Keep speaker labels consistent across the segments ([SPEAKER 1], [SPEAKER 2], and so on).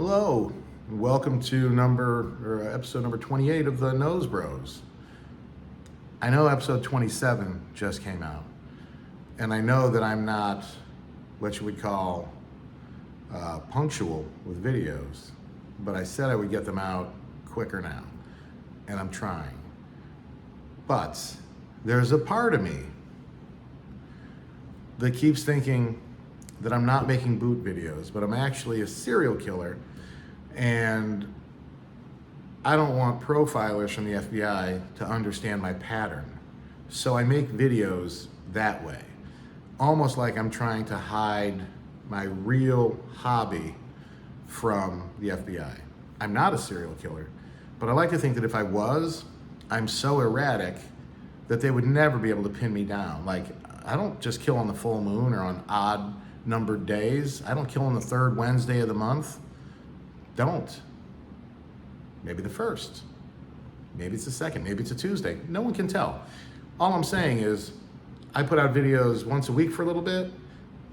[SPEAKER 1] Hello, and welcome to episode number 28 of the Nose Bros. I know episode 27 just came out, and I know that I'm not what you would call punctual with videos, but I said I would get them out quicker now, and I'm trying. But there's a part of me that keeps thinking that I'm not making boot videos, but I'm actually a serial killer, and I don't want profilers from the FBI to understand my pattern. So I make videos that way, almost like I'm trying to hide my real hobby from the FBI. I'm not a serial killer, but I like to think that if I was, I'm so erratic that they would never be able to pin me down. Like, I don't just kill on the full moon or on odd numbered days. I don't kill on the third Wednesday of the month. Don't. Maybe the first. Maybe it's the second. Maybe it's a Tuesday. No one can tell. All I'm saying is I put out videos once a week for a little bit.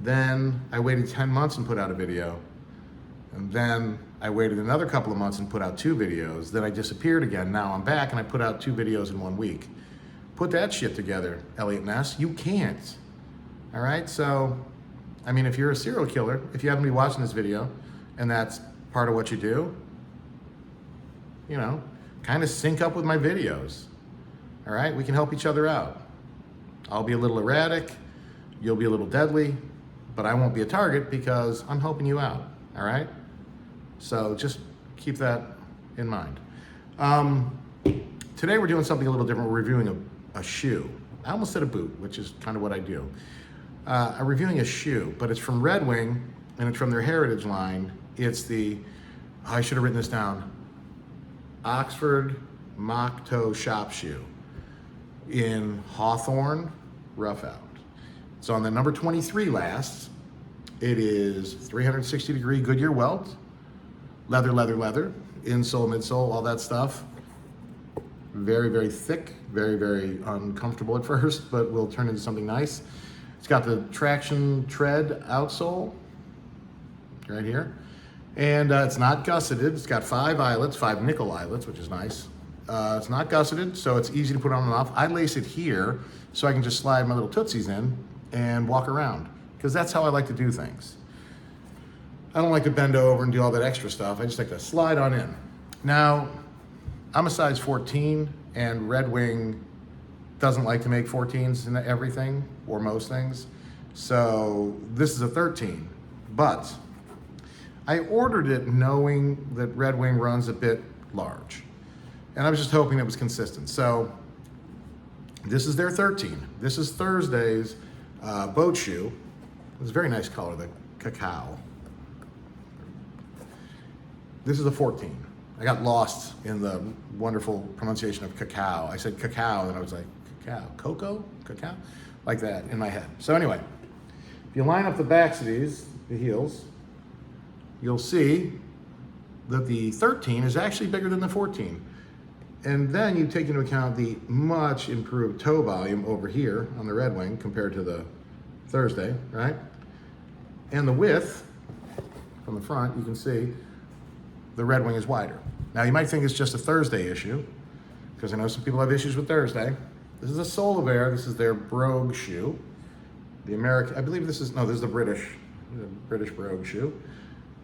[SPEAKER 1] Then I waited 10 months and put out a video. And then I waited another couple of months and put out 2 videos. Then I disappeared again. Now I'm back and I put out 2 videos in 1 week. Put that shit together, Elliot Ness. You can't. All right? So, I mean, if you're a serial killer, if you happen to be watching this video and that's part of what you do, you know, kind of sync up with my videos. All right? We can help each other out. I'll be a little erratic, you'll be a little deadly, but I won't be a target because I'm helping you out. All right? So just keep that in mind. Today we're doing something a little different. We're reviewing a shoe. I almost said a boot, which is kind of what I do. I'm reviewing a shoe, but it's from Red Wing, and it's from their Heritage line. It's the, I should have written this down, Oxford Mock Toe Shop Shoe in Hawthorne Rough Out. It's on the number 23 last. It is 360 degree Goodyear welt, leather, insole, midsole, all that stuff. Very, very thick, very, very uncomfortable at first, but will turn into something nice. It's got the traction tread outsole right here. And it's not gusseted. It's got 5 eyelets, 5 nickel eyelets, which is nice. It's not gusseted, so it's easy to put on and off. I lace it here so I can just slide my little tootsies in and walk around, because that's how I like to do things. I don't like to bend over and do all that extra stuff. I just like to slide on in. Now, I'm a size 14, and Red Wing doesn't like to make 14s in everything, or most things. So this is a 13, but I ordered it knowing that Red Wing runs a bit large, and I was just hoping it was consistent. So this is their 13. This is Thursday's boat shoe. It's a very nice color, the cacao. This is a 14. I got lost in the wonderful pronunciation of cacao. I said cacao, and I was like, cacao, cocoa, cacao, like that in my head. So anyway, if you line up the backs of these, the heels, you'll see that the 13 is actually bigger than the 14. And then you take into account the much improved toe volume over here on the Red Wing compared to the Thursday, right? And the width from the front, you can see the Red Wing is wider. Now you might think it's just a Thursday issue, because I know some people have issues with Thursday. This is a Solavere. This is their Brogue shoe. The American, I believe this is the British Brogue shoe.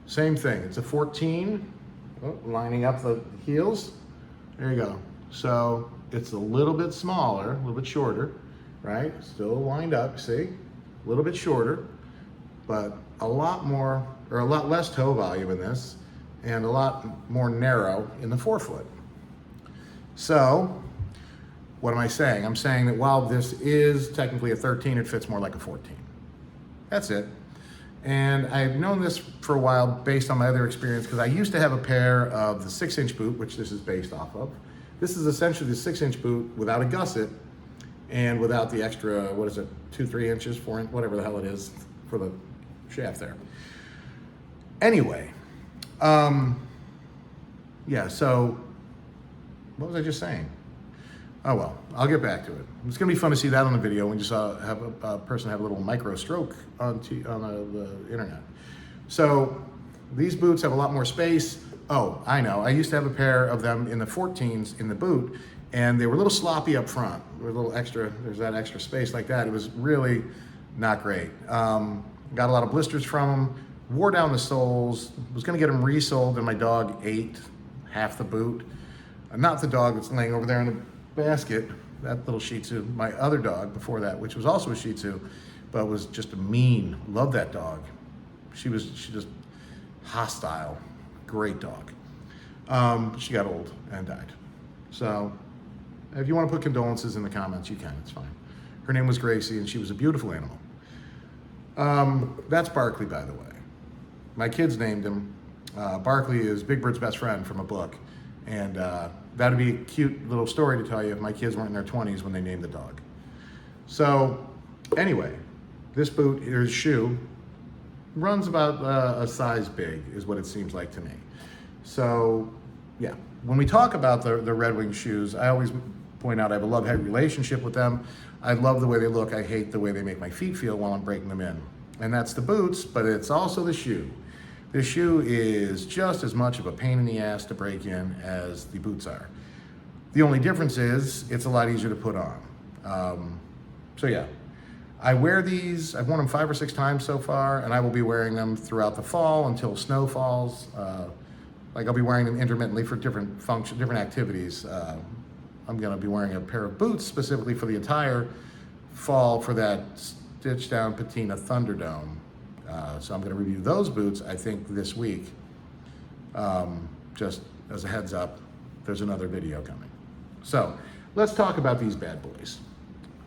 [SPEAKER 1] Same thing, it's a 14, lining up the heels. There you go. So it's a little bit smaller, a little bit shorter, right? Still lined up, see? A little bit shorter, but a lot less toe volume in this, and a lot more narrow in the forefoot. So, what am I saying? I'm saying that while this is technically a 13, it fits more like a 14. That's it. And I've known this for a while based on my other experience, because I used to have a pair of the 6-inch boot, which this is based off of. This is essentially the 6-inch boot without a gusset and without the extra, 2-3 inches, 4 inch, whatever the hell it is for the shaft there. Anyway, yeah, so what was I just saying? Oh well, I'll get back to it. It's gonna be fun to see that on the video when you have a person have a little micro stroke on the internet. So These boots have a lot more space. Oh, I know. I used to have a pair of them in the 14s in the boot, and they were a little sloppy up front. They were a little extra, there's that extra space like that. It was really not great. Got a lot of blisters from them, wore down the soles, was gonna get them resoled, and my dog ate half the boot. Not the dog that's laying over there in the basket, that little Shih Tzu, my other dog before that, which was also a Shih Tzu, but was just mean. Loved that dog. She just hostile, great dog. She got old and died. So if you want to put condolences in the comments, you can, it's fine. Her name was Gracie, and she was a beautiful animal. That's Barkley, by the way. My kids named him. Barkley is Big Bird's best friend from a book. And that'd be a cute little story to tell you if my kids weren't in their 20s when they named the dog. So anyway, this boot, or shoe, runs about a size big, is what it seems like to me. So yeah, when we talk about the Red Wing shoes, I always point out I have a love-hate relationship with them. I love the way they look. I hate the way they make my feet feel while I'm breaking them in. And that's the boots, but it's also the shoe. This shoe is just as much of a pain in the ass to break in as the boots are. The only difference is it's a lot easier to put on. So yeah, I wear these. I've worn them 5 or 6 times so far, and I will be wearing them throughout the fall until snow falls. Like I'll be wearing them intermittently for different functions, different activities. I'm gonna be wearing a pair of boots specifically for the entire fall for that stitch down patina Thunderdome. So I'm gonna review those boots, I think, this week. Just as a heads up, there's another video coming. So let's talk about these bad boys.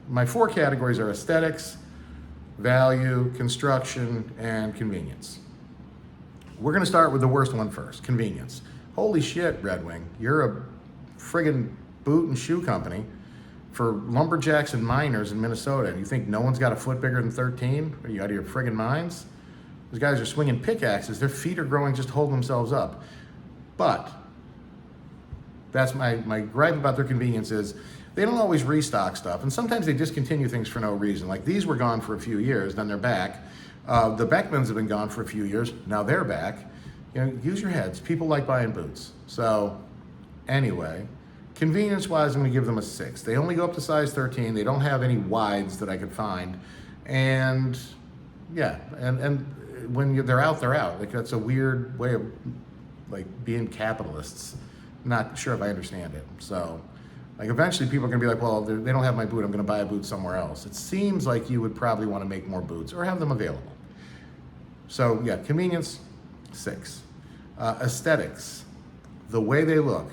[SPEAKER 1] My 4 categories are aesthetics, value, construction, and convenience. We're gonna start with the worst one first, convenience. Holy shit, Red Wing, you're a friggin' boot and shoe company for lumberjacks and miners in Minnesota, and you think no one's got a foot bigger than 13? Are you out of your friggin' minds? Those guys are swinging pickaxes. Their feet are growing just to hold themselves up. But that's my gripe about their convenience is they don't always restock stuff, and sometimes they discontinue things for no reason. Like these were gone for a few years, then they're back. The Beckmans have been gone for a few years, now they're back. You know, use your heads. People like buying boots. So anyway, convenience-wise, I'm gonna give them a 6. They only go up to size 13. They don't have any wides that I could find. And yeah, and when they're out, they're out. Like that's a weird way of like being capitalists. Not sure if I understand it. So like eventually people are gonna be like, well, they don't have my boot, I'm gonna buy a boot somewhere else. It seems like you would probably wanna make more boots or have them available. So yeah, convenience, 6. Aesthetics, the way they look.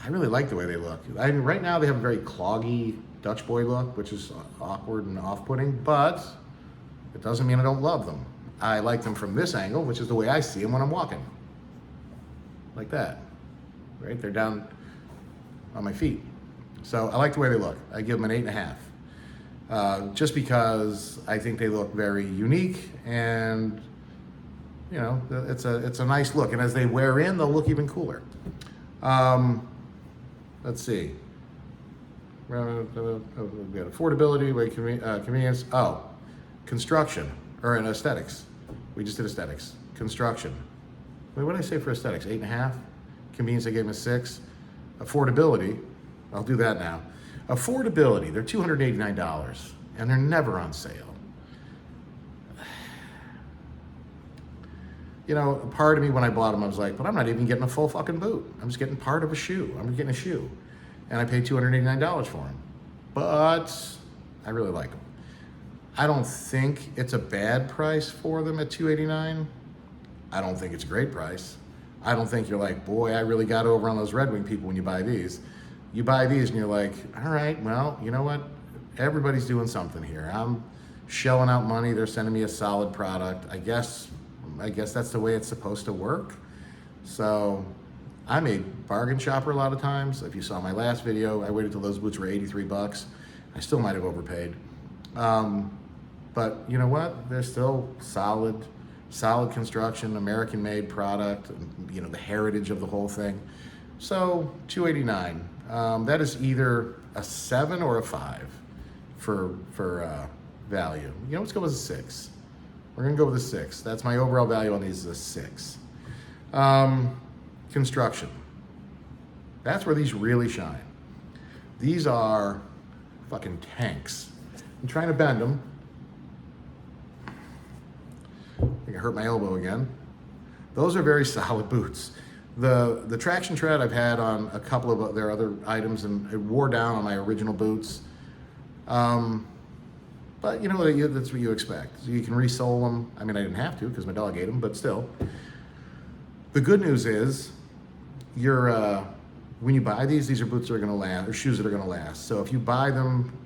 [SPEAKER 1] I really like the way they look. I mean, right now they have a very cloggy Dutch boy look, which is awkward and off-putting, but it doesn't mean I don't love them. I like them from this angle, which is the way I see them when I'm walking. Like that, right? They're down on my feet. So I like the way they look. I give them an 8.5. Just because I think they look very unique and you know, it's a nice look. And as they wear in, they'll look even cooler. Let's see. We got affordability, convenience. Oh, construction, or in aesthetics. We just did aesthetics. Construction. Wait, what did I say for aesthetics? 8.5? Convenience, I gave them a 6. Affordability, I'll do that now. Affordability, they're $289, and they're never on sale. You know, part of me when I bought them, I was like, but I'm not even getting a full fucking boot. I'm just getting part of a shoe. I'm getting a shoe. And I paid $289 for them. But I really like them. I don't think it's a bad price for them at $289. I don't think it's a great price. I don't think you're like, boy, I really got over on those Red Wing people when you buy these. You buy these and you're like, all right, well, you know what? Everybody's doing something here. I'm shelling out money. They're sending me a solid product. I guess that's the way it's supposed to work. So I'm a bargain shopper a lot of times. If you saw my last video, I waited till those boots were 83 bucks. I still might have overpaid. But you know what? They're still solid construction, American made product, you know, the heritage of the whole thing. So $289. That is either a 7 or a 5 for value. You know, let's go with a 6. We're gonna go with a 6. That's my overall value on these, is a 6. Construction. That's where these really shine. These are fucking tanks. I'm trying to bend them. I think I hurt my elbow again. Those are very solid boots. The traction tread I've had on a couple of their other items, and it wore down on my original boots. But you know, that's what you expect. So you can resole them. I mean, I didn't have to because my dog ate them, but still. The good news is, when you buy these are boots that are going to last, or shoes that are going to last. So if you buy them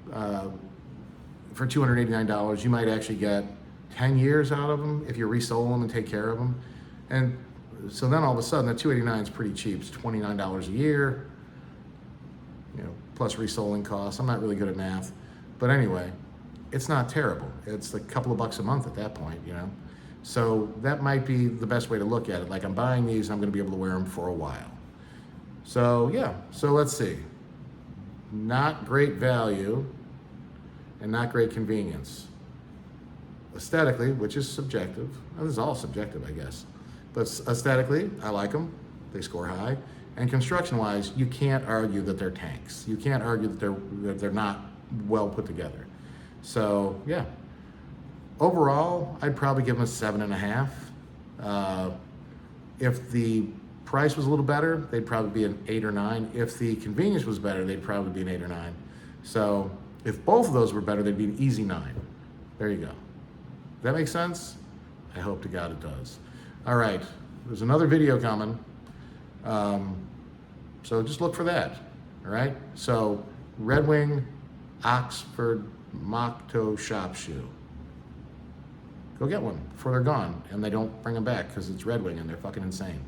[SPEAKER 1] for $289, you might actually get 10 years out of them if you resole them and take care of them. And so then all of a sudden, that $289 is pretty cheap. It's $29 a year, you know, plus resoling costs. I'm not really good at math, but anyway, it's not terrible. It's a couple of bucks a month at that point, you know. So that might be the best way to look at it. Like, I'm buying these, I'm going to be able to wear them for a while. So yeah, so let's see. Not great value and not great convenience. Aesthetically, which is subjective. This is all subjective, I guess. But aesthetically, I like them. They score high. And construction-wise, you can't argue that they're tanks. You can't argue that they're not well put together. So yeah, overall, I'd probably give them a 7.5. If the price was a little better, they'd probably be an 8 or 9. If the convenience was better, they'd probably be an 8 or 9. So if both of those were better, they'd be an easy 9. There you go. That makes sense? I hope to God it does. All right, there's another video coming. So just look for that, all right? So Red Wing Oxford mock toe shop shoe. Go get one before they're gone and they don't bring them back because it's Red Wing and they're fucking insane.